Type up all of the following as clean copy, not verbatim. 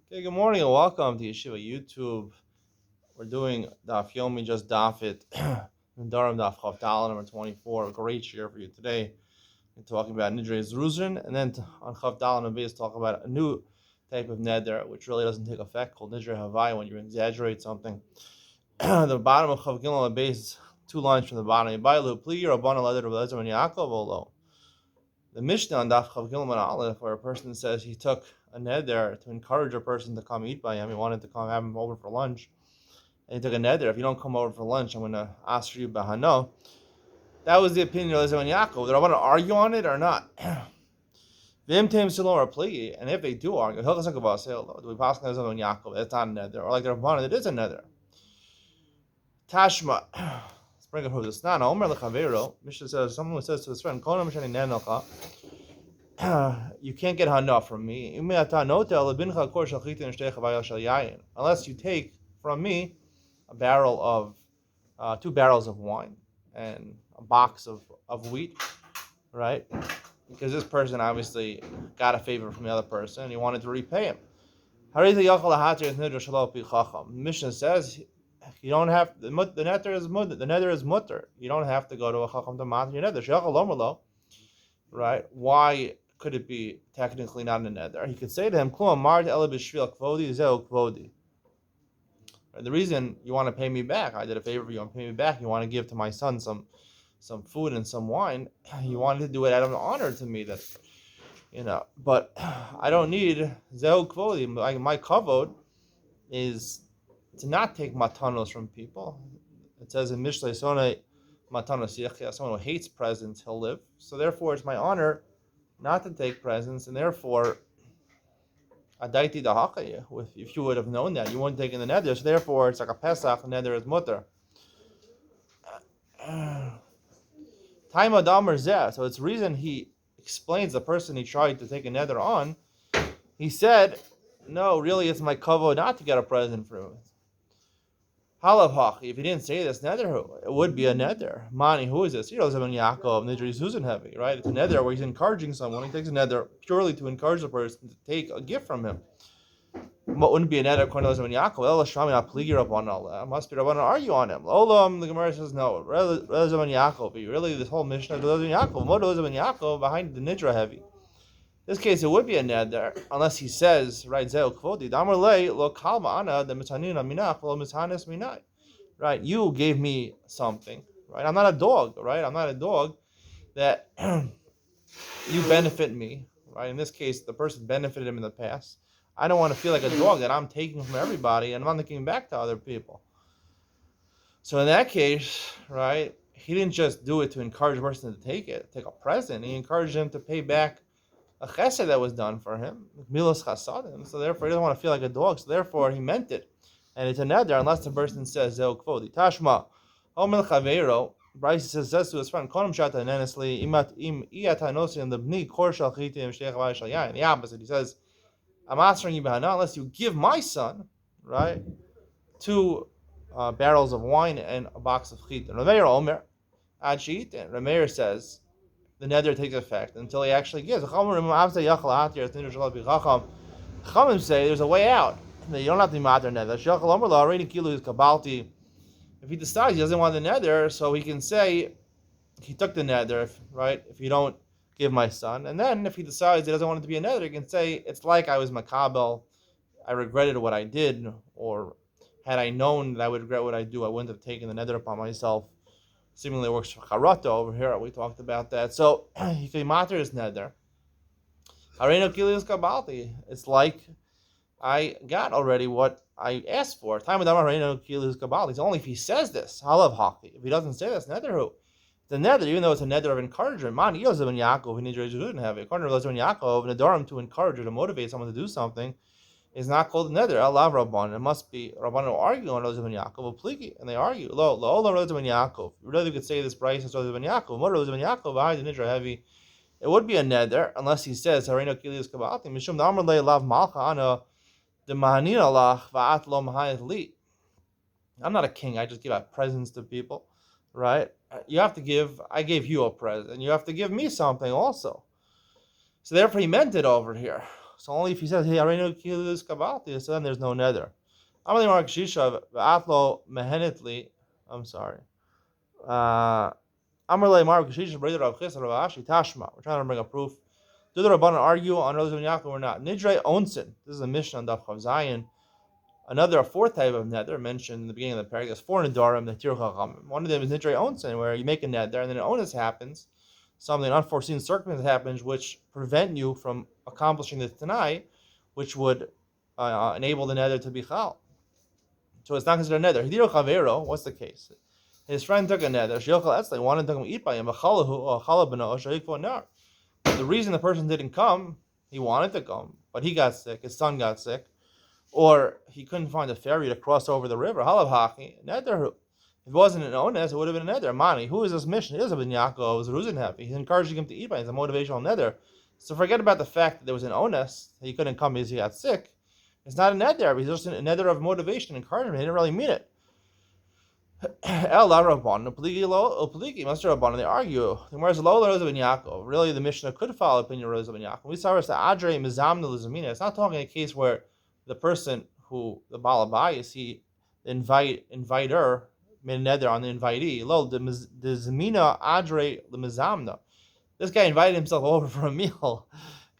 Okay, good morning and welcome to Yeshiva YouTube. We're doing Daf Yomi, just Daf It, Nedarim Daf Chav number 24. A great share for you today. We're talking about Nidre Zruzin, and then on Chav number base, talk about a new type of neder, which really doesn't take effect, called Nidre Havai, when you exaggerate something. The bottom of Chav Gimel base, 2 lines from the bottom. Yibailu Pli Rabban Aleder Rabbi Lezer and Yaakov Olo. The Mishnah on Daf Chav Gimel Aleph, where a person says he took a neder to encourage a person to come eat by him. He wanted to come have him over for lunch, and he took a neder. If you don't come over for lunch, I'm going to ask for you bahano. That was the opinion of Eliezer and Yaakov. Did I want to argue on it or not? Vim Tim Silom or Pli, and if they do argue, do we pass Eliezer and Yaakov? That's not a neder, or like the Rabbanan, it is a neder. Tashma. Let's bring it from this. Nana Omer lechavero. Mishnah says someone who says to his friend, "Konam shani nenocha." You can't get hana from me unless you take from me a barrel of 2 barrels of wine and a box of wheat, right? Because this person obviously got a favor from the other person and he wanted to repay him. The Mishnah says you don't have the neder is mutter. You don't have to go to a chacham to matter your neder. Right? Why could it be technically not a neder? He could say to him, the reason you want to pay me back, I did a favor for you, I'm paying me back, you want to give to my son some food and some wine, you wanted to do it out of honor to me, that but I don't need zeu kvodi. My kavod is to not take matanos from people. It says in Mishlei Sonai matanos yichya, someone who hates presents, he'll live. So therefore it's my honor not to take presents, and therefore adaiti dahakayu. If you would have known that, you wouldn't take in the neder. So therefore it's like a Pesach, neder is mutter. Time adam zeh. So it's reason he explains the person he tried to take a neder on. He said, no, really it's my kavod not to get a present from him. Halav hachi. If he didn't say this neder, it would be a neder. Mani, who is this? Yaakov, Nidri Zuzin heavy, right? It's a neder where he's encouraging someone. He takes a neder purely to encourage the person to take a gift from him. What wouldn't be a neder according to Yaakov? El Shami Apligi Rabban Allah. Must be Rabban argue on him. Olam, the Gemara says no. Rabban Yaakov. Really, this whole mission of Rabban Yaakov. What is Rabban Yaakov behind the nidra heavy? In this case, it would be a neder unless he says, right, Zeu Kvodi. Damar lei lo kalma ana the mitanina minach lo mitanis minai. Right, you gave me something. Right, I'm not a dog. Right, I'm not a dog that you benefit me. Right, in this case, the person benefited him in the past. I don't want to feel like a dog that I'm taking from everybody and I'm not giving back to other people. So in that case, right, he didn't just do it to encourage a person to take a present. He encouraged him to pay back a chesed that was done for him, milos chasadim. So therefore, he doesn't want to feel like a dog. So therefore, he meant it, and it's a neder unless the person says zeu kvodi. Tashma, omel chaveiro. Bryce says to his friend, "Konam shata nenesli imat im iyatanosi and the bni kor shal chitim shtei chavay shal yain." The opposite. He says, "I'm answering you bahana unless you give my son, right, 2 barrels of wine and a box of chitim." Rameir omer ad sheitin. Rameir says the neder takes effect until he actually gives. Chachamim say there's a way out. You don't have to be matter neder. If he decides he doesn't want the neder, so he can say he took the neder, right? If you don't give my son, and then if he decides he doesn't want it to be a neder, he can say it's like I was makabel. I regretted what I did, or had I known that I would regret what I do, I wouldn't have taken the neder upon myself. Seemingly works for charata over here. We talked about that. So if he matter is neder, it's like I got already what I asked for. It's only if he says this. Halav haki. If he doesn't say this, neder who? The neder, even though it's a neder of encouragement, man, Yosef and Yaakov, didn't have it. According to Yosef and Yaakov, Nedarim to encourage or to motivate someone to do something is not called neder. Allah Rabban. It must be Rabban who argue on Yosef and Yaakov, pligi, and they argue. Lo Yosef and Yaakov. You really could say this Bryce is Yosef and Yaakov. What Yosef and Yaakov behind the neder heavy? It would be a neder unless he says Harino Kilius Kabalti. Mishum Damar Le Lav Malcha Ana the Mahanin Allah Va'at Lo Mahayat Li. I'm not a king. I just give out presents to people, right? You have to give. I gave you a present. You have to give me something also. So therefore, he meant it over here. So only if he says, hey, I already know Kilus Kabbalah, so then there's no nether. Amalei Mark Shisha, Atlo Mehenetli, I'm sorry. Amalei Mark Shisha, Brother of Chis, Rav Ashi, Tashma. We're trying to bring a proof. Do the Rabbanan argue on Rosh Yaakov or not? Nidre Onsen. This is a mission on Daf Chav Zayin. A fourth type of nether mentioned in the beginning of the paragraph. There's 4 Nedarim, the Tir Chachamim. One of them is Nidre Onsen, where you make a nether and then an onus happens. Something unforeseen circumstance happens which prevent you from accomplishing this tonight, which would enable the nether to be chal. So it's not considered a nether. Hidiro Chavero, what's the case? His friend took a nether. Shiochal Etzle wanted to come eat by him. The reason the person didn't come, he wanted to come, but he got sick. His son got sick, or he couldn't find a ferry to cross over the river. Halav Haki nether. If it wasn't an onus, it would have been a nether. Mani, who is this mission? It is a ben Yaakov. It was happy. He's encouraging him to eat by. It's a motivational nether. So forget about the fact that there was an onus. He couldn't come because he got sick. It's not a nether. It's just a nether of motivation, encouragement. He didn't really mean it. El Rabban, Upaliki, Master Rabban, they argue. Whereas Lola ben Yaakov, really the Mishnah could follow opinion of ben Yaakov. We saw us the Adre Mizamna Lizamina. It's not talking a case where the person who the Balabai is the inviter made a nether on the invitee. Lo the Zamina Adre the Mizamna. This guy invited himself over for a meal.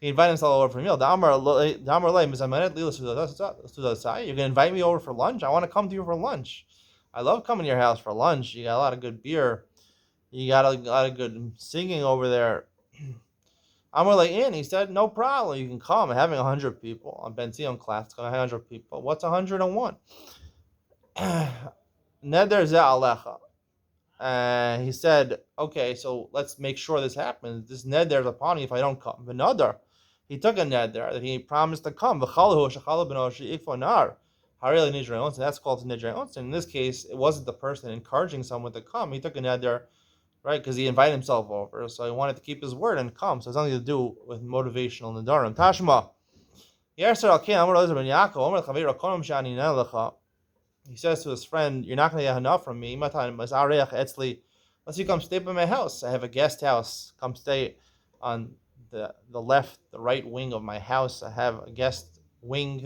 He invited himself over for a meal. You're gonna invite me over for lunch? I want to come to you for lunch. I love coming to your house for lunch. You got a lot of good beer. You got a lot of good singing over there. Amar in. He said, no problem. You can come. I'm having 100 people. On Ben Zion class, it's going to have 100 people. What's 101? Neder ze alecha. He said, okay, so let's make sure this happens. This neder is upon me if I don't come. Another, he took a neder that he promised to come. That's called Nidre Onsen. In this case, it wasn't the person encouraging someone to come. He took a neder, right, because he invited himself over. So he wanted to keep his word and come. So it's nothing to do with motivational Nedarim. Tashma. He says to his friend, you're not going to get enough from me. Unless you come stay by my house. I have a guest house. Come stay on the right wing of my house. I have a guest wing.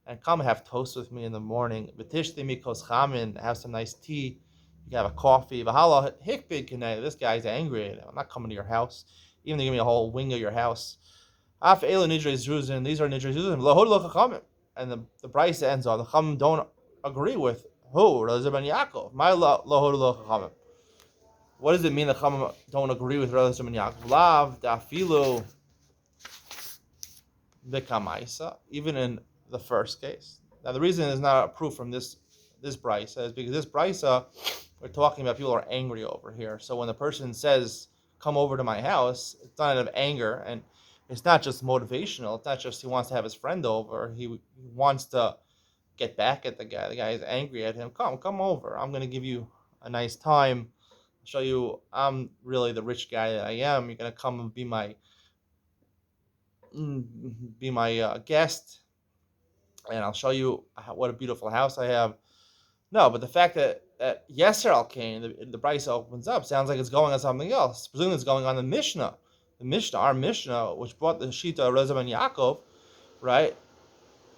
And come have toast with me in the morning. Have some nice tea. You can have a coffee. This guy's angry. I'm not coming to your house. Even they give me a whole wing of your house. These are nidre. And the price ends on the Chum don't agree with who? Rav ben Yaakov. What does it mean the Chum don't agree with Rav ben Yaakov? Lav dafilu b'kamaisa. Even in the first case. Now the reason is not a proof from this brisa is because this brisa we're talking about people are angry over here. So when the person says, "Come over to my house," it's not out of anger and. It's not just motivational. It's not just he wants to have his friend over. He wants to get back at the guy. The guy is angry at him. Come over. I'm going to give you a nice time. Show you I'm really the rich guy that I am. You're going to come and be my guest. And I'll show you what a beautiful house I have. No, but the fact that Yeser al Kain, the Brisa opens up, sounds like it's going on something else. Presumably it's going on the Mishnah. Our Mishnah, which brought the Shita of Rav ben Yaakov, right,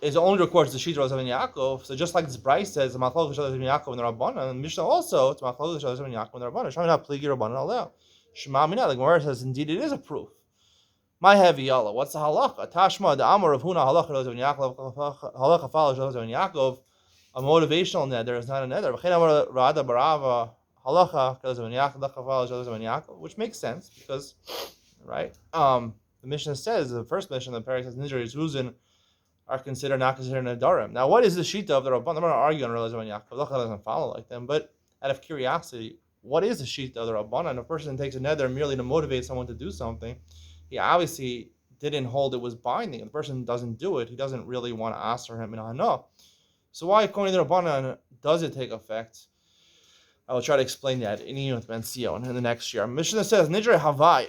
is only records the Shita of Rav ben Yaakov. So just like this Bryce says, the Machlokes of Rav ben Yaakov and the Rabbanan, and the Mishnah also, it's Machlokes of Rav ben Yaakov and the Rabbanan. Shami not pligi Rabbanan allow. Shema mina, like Gemara says, indeed it is a proof. My heavy Allah. What's the halacha? Tashma the Amar of Huna halacha Rav ben Yaakov halacha follows Rav ben Yaakov. A motivational nether is not a nether. V'chein Amar Rada Barava halacha Rav ben Yaakov halacha follows Rav ben Yaakov, which makes sense because. Right? The Mishnah says, the first Mishnah, the Parak says, Nidre Zuzin are not considered Nedarim. Now, what is the Shita of the Rabban? I'm not going to argue on Rav ben Yaakov. Lacha doesn't follow like them, but out of curiosity, what is the Shita of the Rabban? And a person takes a nether merely to motivate someone to do something. He obviously didn't hold it was binding. And the person doesn't do it. He doesn't really want to answer him in Hana. So why, according to the Rabban, does it take effect? I will try to explain that in Yonat Ben Sion in the next year. Mishnah says Nidre Havai.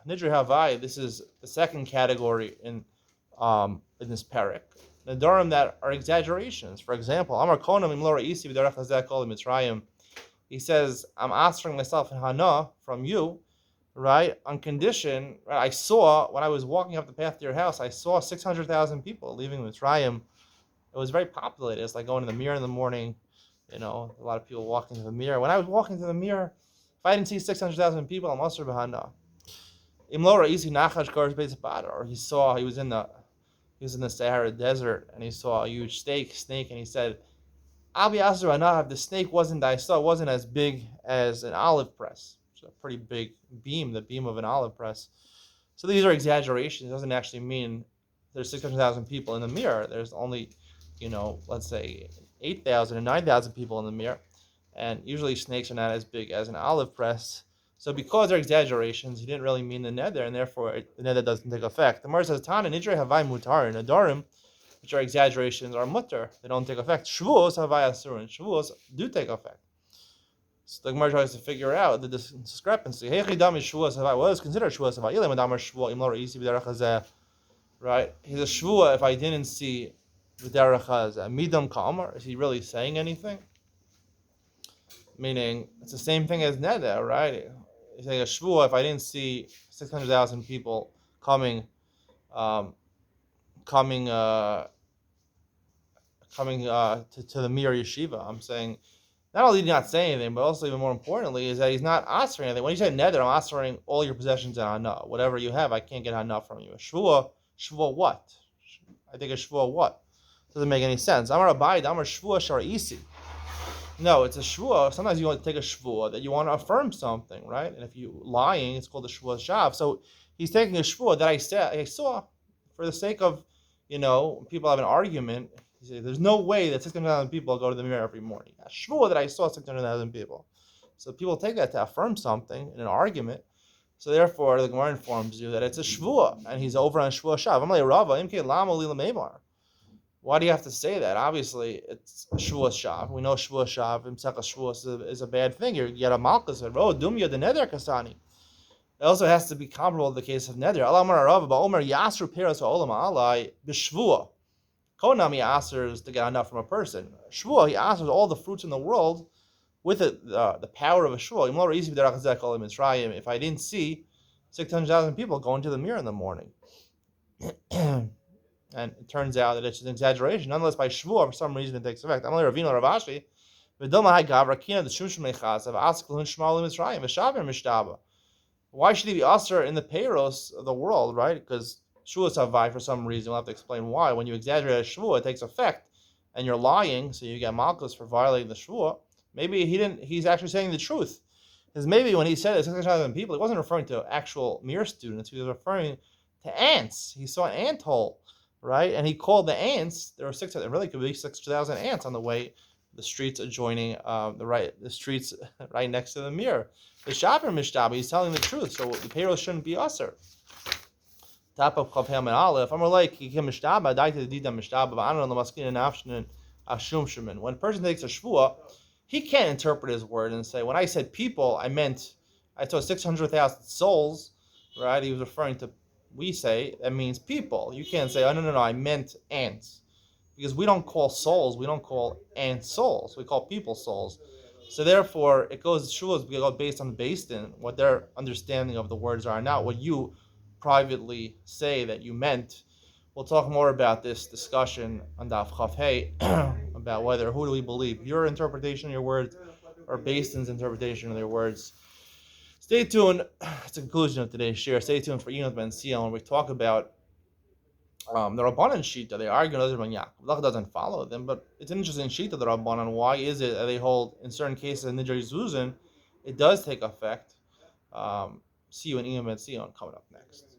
Nidre Havai. This is the second category in this parak. Nedarim that are exaggerations. For example, Amar Konam Imlora Isi V'Derech Hazek Kol Mitzrayim. He says, I'm answering myself in Hana from you, right? On condition, right, I saw, when I was walking up the path to your house, I saw 600,000 people leaving Mitzrayim. It was very populated. It's like going to the mirror in the morning, a lot of people walking to the mirror. When I was walking to the mirror, if I didn't see 600,000 people, I'm Asr Bahana. Imlora Isi Nachash Kars Beis Pada, or he was in the Sahara Desert and he saw a huge snake, and he said, I'll be Asr Bahana, if the snake wasn't as big as an olive press. It's a pretty big beam, the beam of an olive press. So these are exaggerations. It doesn't actually mean there's 600,000 people in the mirror. There's only, let's say 8,000 and 9,000 people in the mirror. And usually snakes are not as big as an olive press. So because they're exaggerations, he didn't really mean the neder, and therefore the neder doesn't take effect. The Gemara says, Tana nidrei havai mutar, and Nedarim, which are exaggerations, are mutar. They don't take effect. Shvuos havai asurin. Shvuos do take effect. So the Gemara tries to figure out the discrepancy. What is considered shvuos havai? Right? He's a shvua if I didn't see the derech hazeh. Midam ka'amar. Is he really saying anything? Meaning, it's the same thing as neder, right? He's saying a shvua if I didn't see 600,000 people coming to the Mir Yeshiva. I'm saying, not only did he not say anything, but also even more importantly is that he's not answering anything. When you say neder, I'm answering all your possessions and hana. Whatever you have, I can't get hana from you. A shvua what? I think a shvua what? Doesn't make any sense. Amar abayid, amar shvua shar isi. No, it's a shvua. Sometimes you want to take a shvua that you want to affirm something, right? And if you're lying, it's called a shvua shav. So he's taking a shvua that I saw for the sake of, people have an argument. He says, there's no way that 600,000 people go to the mirror every morning. A shvua that I saw 600,000 people. So people take that to affirm something in an argument. So therefore, the Gemara informs you that it's a shvua, and he's over on shvua shav. I'm like, Rava, imke lama lila meimar. Why do you have to say that? Obviously, it's a shvua shav. We know shvua shav, imsaka shvua is a bad thing. You get a malchus, dumya the neder kasani. It also has to be comparable to the case of neder. Alamar Rava, ba omer yasru peras ha'olam alai b'shvua. Konami asers to get enough from a person. Shvua, he asers all the fruits in the world with the power of a shvua. If I didn't see 600,000 people going to the mirror in the morning. And it turns out that it's an exaggeration. Nonetheless, by shvua, for some reason, it takes effect. I'm only Ravina Ravashi. Why should he be usher in the payros of the world, right? Because shvuas havai for some reason. We'll have to explain why. When you exaggerate a shvua, it takes effect, and you're lying, so you get malchus for violating the shvua. Maybe he's actually saying the truth. Because maybe when he said it's 600,000 people, he wasn't referring to actual mere students. He was referring to ants. He saw an ant hole, right? And he called the ants. There were 600. It really could be 6,000 ants on the way. The streets adjoining the streets right next to the mirror. The shaper mishtaba. He's telling the truth, so the payroll shouldn't be usher. Top of Chav Ham and Aleph. I'm like he came mishtaba. Daite the dida mishtaba. I don't know the maskin and afshin ashum shemin. When a person takes a shvua, he can't interpret his word and say, when I said people, I saw 600,000 souls, right? He was referring to, we say, that means people. You can't say, oh, no, I meant ants. Because we don't call souls, we don't call ants souls. We call people souls. So therefore, it goes, shulas go based on Basin, what their understanding of the words are, not what you privately say that you meant. We'll talk more about this discussion on Daf Chav Hey about who do we believe, your interpretation of your words or Basin's interpretation of their words. Stay tuned. It's the conclusion of today's share. Stay tuned for Enoch Ben Sion when we talk about the Rabbanan Shita. They argue Nazir Ben Yaakov. Doesn't follow them, but it's an interesting Shita, the Rabbanan. Why is it that they hold in certain cases in Nidrei Zuzin, it does take effect? See you in Enoch Ben Sion coming up next.